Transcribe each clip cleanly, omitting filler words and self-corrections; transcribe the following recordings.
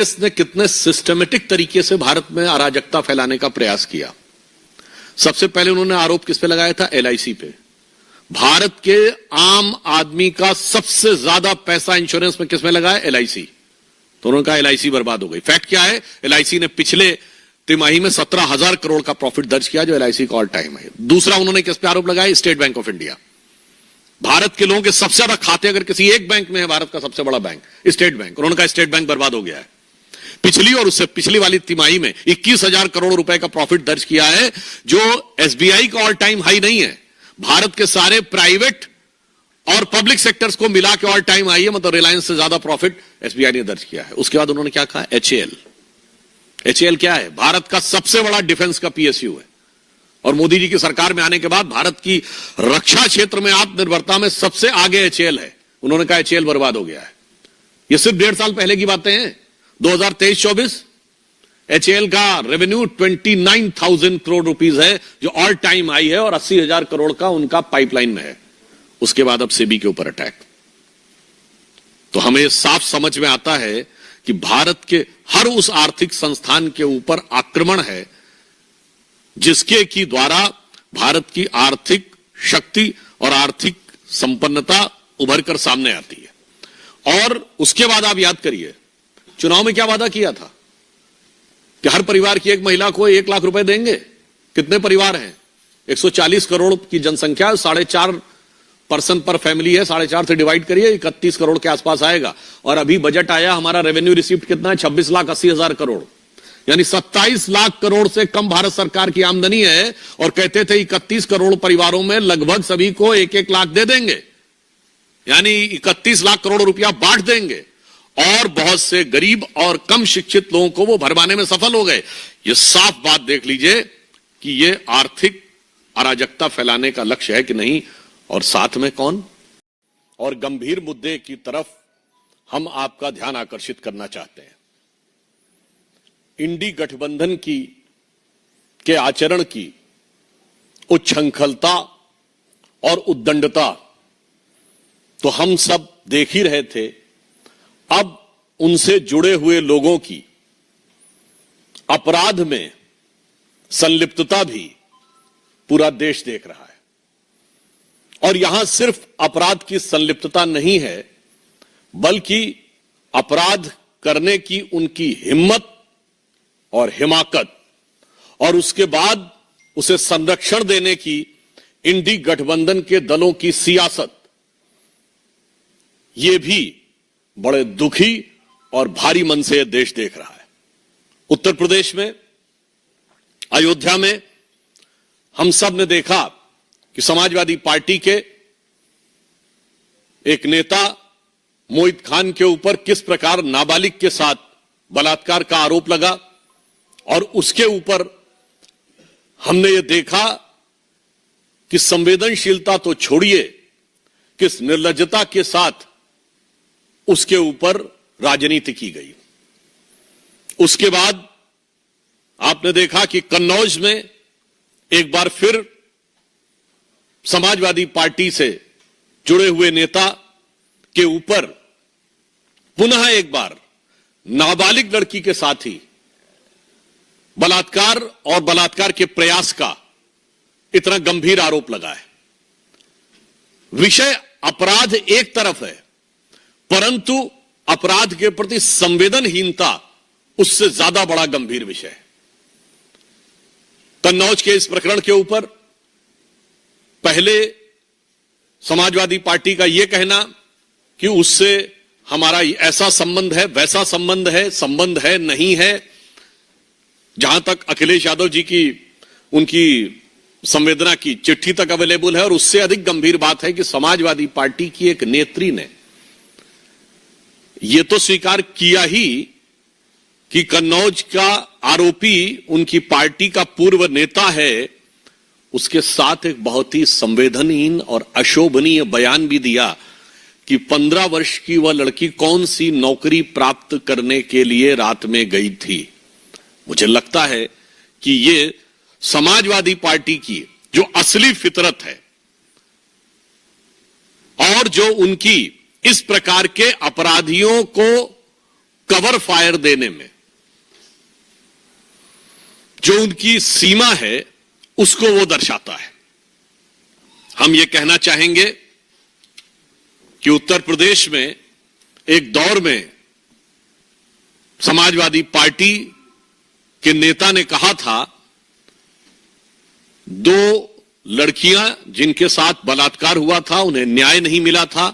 इसने कितने सिस्टमेटिक तरीके से भारत में अराजकता फैलाने का प्रयास किया। सबसे पहले उन्होंने आरोप किस पे लगाया था? एलआईसी पे। भारत के आम आदमी का सबसे ज्यादा पैसा इंश्योरेंस में किस में लगा है? एलआईसी। तो उन्होंने कहा एलआईसी बर्बाद हो गई। फैक्ट क्या है? एलआईसी ने पिछले तिमाही में 17,000 करोड़ का प्रॉफिट दर्ज किया, जो एलआईसी का ऑल टाइम है। दूसरा उन्होंने किस पे आरोप लगाया? State bank of India. Bharat के लोगों के सबसे ज्यादा खाते अगर किसी एक बैंक में है, भारत का सबसे बड़ा बैंक स्टेट बैंक, उन्होंने कहा स्टेट बैंक बर्बाद हो गया है। पिछली और उससे पिछली वाली तिमाही में 21,000 करोड़ रुपए का प्रॉफिट दर्ज किया है, जो एसबीआई का ऑल टाइम हाई नहीं है। भारत के सारे प्राइवेट और पब्लिक सेक्टर्स को मिला के ऑल टाइम हाई है, मतलब रिलायंस से ज्यादा प्रॉफिट एसबीआई ने दर्ज किया है। उसके बाद उन्होंने क्या कहा? एचएएल। एचएएल क्या है? भारत का सबसे बड़ा डिफेंस का पीएसयू है, और मोदी जी की सरकार में आने के बाद भारत की रक्षा क्षेत्र में आत्मनिर्भरता में सबसे आगे एचएएल है। उन्होंने कहा एचएएल बर्बाद हो गया है। ये सिर्फ 1.5 साल पहले की बातें हैं। 2023-24 एचएएल का रेवेन्यू 29,000 करोड़ रुपीस है, जो ऑल टाइम हाई है, और 80,000 करोड़ का उनका पाइपलाइन में है। उसके बाद अब सेबी के ऊपर अटैक। तो हमें साफ समझ में आता है कि भारत के हर उस आर्थिक संस्थान के ऊपर आक्रमण है जिसके की द्वारा भारत की आर्थिक शक्ति और आर्थिक संपन्नता उभर कर सामने आती है। और उसके बाद आप याद करिए, चुनाव में क्या वादा किया था कि हर परिवार की एक महिला को 1 लाख रुपए देंगे। कितने परिवार हैं? 140 करोड़ की जनसंख्या, 4.5 पर्सन पर फैमिली है। 4.5 से डिवाइड करिए, 31 करोड़ के आसपास आएगा। और अभी बजट आया, हमारा रेवेन्यू रिसीव्ड कितना है? 26,80,000 करोड़, यानी 27 लाख करोड़ से कम भारत सरकार की आमदनी है। और कहते थे 31 करोड़ परिवारों में लगभग सभी को 1-1 लाख दे देंगे, यानी 31 लाख करोड़ रुपया बांट देंगे। और बहुत से गरीब और कम शिक्षित लोगों को वो भरवाने में सफल हो गए। ये साफ बात देख लीजिए कि ये आर्थिक अराजकता फैलाने का लक्ष्य है कि नहीं। और साथ में कौन? और गंभीर मुद्दे की तरफ हम आपका ध्यान आकर्षित करना चाहते हैं। इंडी गठबंधन के आचरण की उच्छृंखलता और उद्दंडता तो हम सब देख ही रहे थे। अब उनसे जुड़े हुए लोगों की अपराध में संलिप्तता भी पूरा देश देख रहा है। और यहां सिर्फ अपराध की संलिप्तता नहीं है, बल्कि अपराध करने की उनकी हिम्मत और हिमाकत, और उसके बाद उसे संरक्षण देने की इंडी गठबंधन के दलों की सियासत, यह भी बड़े दुखी और भारी मन से देश देख रहा है। उत्तर प्रदेश में अयोध्या में हम सब ने देखा कि समाजवादी पार्टी के एक नेता मोहित खान के ऊपर किस प्रकार नाबालिग के साथ बलात्कार का आरोप लगा। और उसके ऊपर हमने ये देखा कि संवेदनशीलता तो छोड़िए, किस निर्लज्जता के साथ उसके ऊपर राजनीति की गई। उसके बाद आपने देखा कि कन्नौज में एक बार फिर समाजवादी पार्टी से जुड़े हुए नेता के ऊपर पुनः एक बार नाबालिग लड़की के साथ ही बलात्कार और बलात्कार के प्रयास का इतना गंभीर आरोप लगा है। विषय अपराध एक तरफ है, परंतु अपराध के प्रति संवेदनहीनता उससे ज्यादा बड़ा गंभीर विषय है। कन्नौज के इस प्रकरण के ऊपर पहले समाजवादी पार्टी का यह कहना कि उससे हमारा ऐसा संबंध है, वैसा संबंध है नहीं है। जहां तक अखिलेश यादव जी की उनकी संवेदना की चिट्ठी तक अवेलेबल है। और उससे अधिक गंभीर बात है कि समाजवादी पार्टी की एक नेत्री ने यह तो स्वीकार किया ही कि कन्नौज का आरोपी उनकी पार्टी का पूर्व नेता है। उसके साथ एक बहुत ही संवेदनहीन और अशोभनीय बयान भी दिया कि 15 वर्ष की वह लड़की कौन सी नौकरी प्राप्त करने के लिए रात में गई थी। मुझे लगता है कि ये समाजवादी पार्टी की जो असली फितरत है और जो उनकी इस प्रकार के अपराधियों को कवर फायर देने में जो उनकी सीमा है उसको वो दर्शाता है। हम ये कहना चाहेंगे कि उत्तर प्रदेश में एक दौर में समाजवादी पार्टी के नेता ने कहा था, दो लड़कियां जिनके साथ बलात्कार हुआ था उन्हें न्याय नहीं मिला था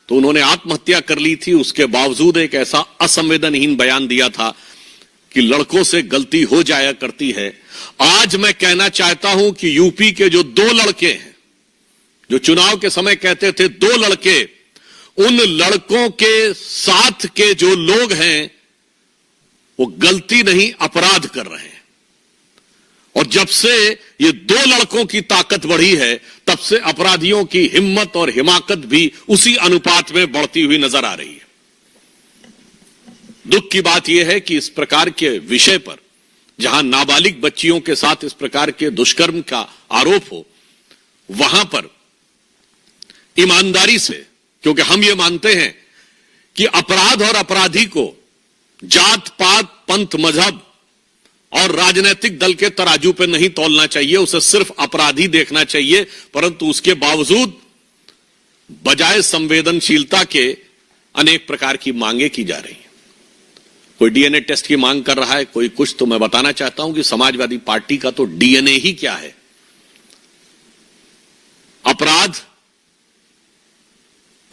तो उन्होंने आत्महत्या कर ली थी। उसके बावजूद एक ऐसा असंवेदनहीन बयान दिया था कि लड़कों से गलती हो जाया करती है। आज मैं कहना चाहता हूं कि यूपी के जो दो लड़के हैं, जो चुनाव के समय कहते थे दो लड़के, उन लड़कों के साथ के जो लोग हैं वो गलती नहीं अपराध कर रहे हैं। और जब से ये दो लड़कों की ताकत बढ़ी है तब से अपराधियों की हिम्मत और हिमाकत भी उसी अनुपात में बढ़ती हुई नजर आ रही है। दुख की बात यह है कि इस प्रकार के विषय पर, जहां नाबालिग बच्चियों के साथ इस प्रकार के दुष्कर्म का आरोप हो, वहां पर ईमानदारी से, क्योंकि हम ये मानते हैं कि अपराध और अपराधी को जात पात, पंथ, मजहब और राजनीतिक दल के तराजू पर नहीं तौलना चाहिए, उसे सिर्फ अपराधी देखना चाहिए। परंतु उसके बावजूद बजाय संवेदनशीलता के अनेक प्रकार की मांगे की जा रही हैं। कोई डीएनए टेस्ट की मांग कर रहा है, कोई कुछ। तो मैं बताना चाहता हूं कि समाजवादी पार्टी का तो डीएनए ही क्या है। अपराध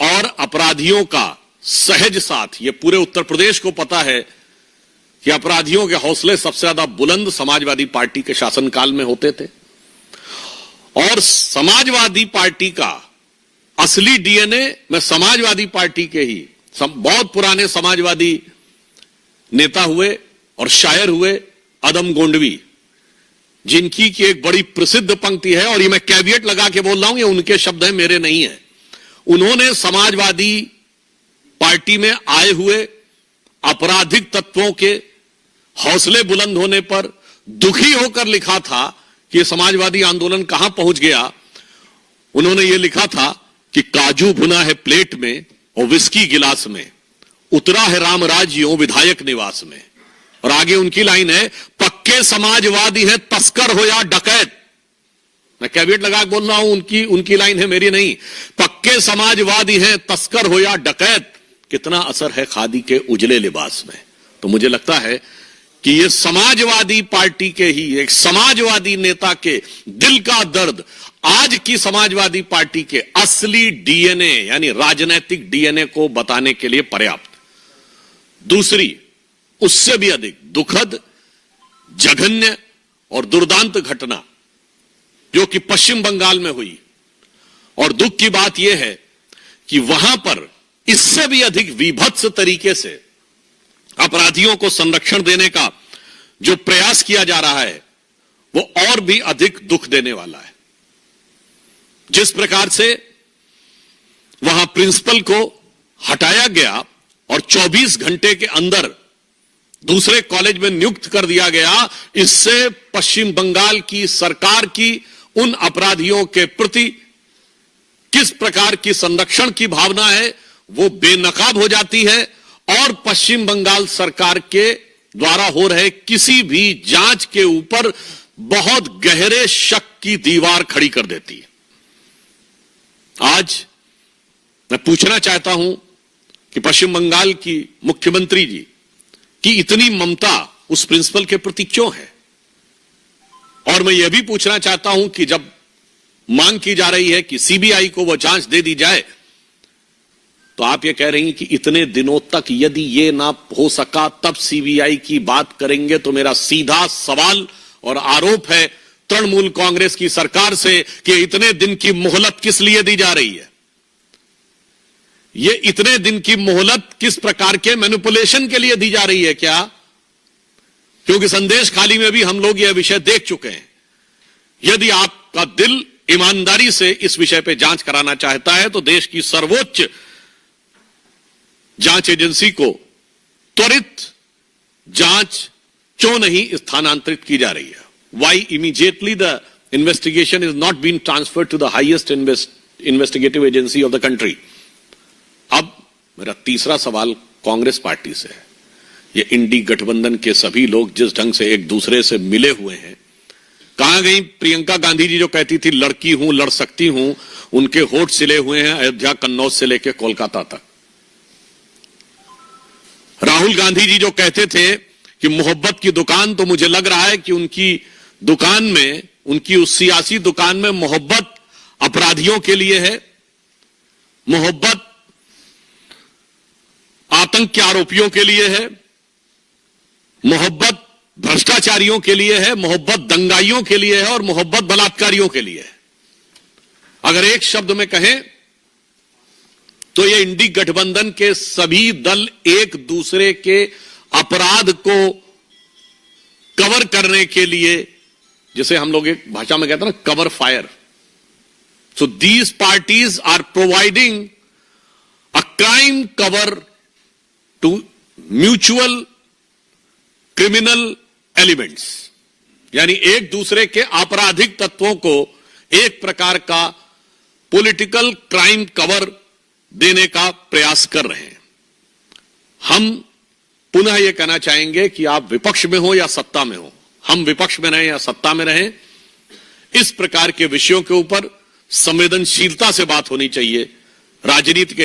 और अपराधियों का सहज साथ, यह पूरे उत्तर प्रदेश को पता है कि अपराधियों के हौसले सबसे ज्यादा बुलंद समाजवादी पार्टी के शासनकाल में होते थे। और समाजवादी पार्टी का असली डीएनए, मैं समाजवादी पार्टी के ही बहुत पुराने समाजवादी नेता हुए और शायर हुए अदम गोंडवी, जिनकी की एक बड़ी प्रसिद्ध पंक्ति है, और ये मैं कैविएट लगा के बोल रहा हूं, ये उनके शब्द हैं, मेरे नहीं है। उन्होंने समाजवादी पार्टी में आए हुए आपराधिक तत्वों के हौसले बुलंद होने पर दुखी होकर लिखा था कि समाजवादी आंदोलन कहां पहुंच गया। उन्होंने यह लिखा था कि काजू भुना है प्लेट में और विस्की गिलास में, उतरा है रामराज यों विधायक निवास में। और आगे उनकी लाइन है, पक्के समाजवादी है तस्कर हो या डकैत। मैं कैविएट लगा बोल रहा हूं, उनकी लाइन है, मेरी नहीं। पक्के समाजवादी हैं तस्कर हो या डकैत, कितना असर है खादी के उजले लिबास में। तो मुझे लगता है कि ये समाजवादी पार्टी के ही एक समाजवादी नेता के दिल का दर्द आज की समाजवादी पार्टी के असली डीएनए यानी राजनीतिक डीएनए को बताने के लिए पर्याप्त। दूसरी, उससे भी अधिक दुखद, जघन्य और दुर्दांत घटना जो कि पश्चिम बंगाल में हुई, और दुख की बात यह है कि वहां पर इससे भी अधिक विभत्स तरीके से अपराधियों को संरक्षण देने का जो प्रयास किया जा रहा है वो और भी अधिक दुख देने वाला है। जिस प्रकार से वहां प्रिंसिपल को हटाया गया और 24 घंटे के अंदर दूसरे कॉलेज में नियुक्त कर दिया गया, इससे पश्चिम बंगाल की सरकार की उन अपराधियों के प्रति किस प्रकार की संरक्षण की भावना है वो बेनकाब हो जाती है, और पश्चिम बंगाल सरकार के द्वारा हो रहे किसी भी जांच के ऊपर बहुत गहरे शक की दीवार खड़ी कर देती है। आज मैं पूछना चाहता हूं कि पश्चिम बंगाल की मुख्यमंत्री जी की इतनी ममता उस प्रिंसिपल के प्रति क्यों है। और मैं यह भी पूछना चाहता हूं कि जब मांग की जा रही है कि सीबीआई को वो जांच दे दी जाए, तो आप ये कह रही हैं कि इतने दिनों तक यदि ये ना हो सका तब सीबीआई की बात करेंगे। तो मेरा सीधा सवाल और आरोप है तृणमूल कांग्रेस की सरकार से कि इतने दिन की मोहलत किस लिए दी जा रही है। ये इतने दिन की मोहलत किस प्रकार के मैनिपुलेशन के लिए दी जा रही है क्या? क्योंकि संदेश खाली में भी हम लोग यह विषय देख चुके हैं। यदि आपका दिल ईमानदारी से इस विषय पर जांच कराना चाहता है तो देश की सर्वोच्च जांच एजेंसी को त्वरित जांच क्यों नहीं स्थानांतरित की जा रही है? Why immediately the investigation is not being transferred to the highest investigative agency of the country? अब मेरा तीसरा सवाल कांग्रेस पार्टी से है ये इंडी गठबंधन के सभी लोग जिस ढंग से एक दूसरे से मिले हुए हैं, कहां गई प्रियंका गांधी जी जो कहती थी लड़की हूं लड़ सकती हूं, उनके होठ सिले हुए हैं अयोध्या कन्नौज से लेकर कोलकाता तक। राहुल गांधी जी जो कहते थे कि मोहब्बत की दुकान, तो मुझे लग रहा है कि उनकी दुकान में, उनकी उस सियासी दुकान में मोहब्बत अपराधियों के लिए है, मोहब्बत आतंक के आरोपियों के लिए है, मोहब्बत भ्रष्टाचारियों के लिए है, मोहब्बत दंगाइयों के लिए है और मोहब्बत बलात्कारियों के लिए है। अगर एक शब्द में कहें तो ये इंडी गठबंधन के सभी दल एक दूसरे के अपराध को कवर करने के लिए, जिसे हम लोग एक भाषा में कहते हैं ना, cover fire. So these parties are providing a crime cover to mutual criminal elements, यानी एक दूसरे के आपराधिक तत्वों को एक प्रकार का पॉलिटिकल क्राइम कवर देने का प्रयास कर रहे हैं। हम पुनः यह कहना चाहेंगे कि आप विपक्ष में हो या सत्ता में हो, हम विपक्ष में रहें या सत्ता में रहें, इस प्रकार के विषयों के ऊपर संवेदनशीलता से बात होनी चाहिए। राजनीति के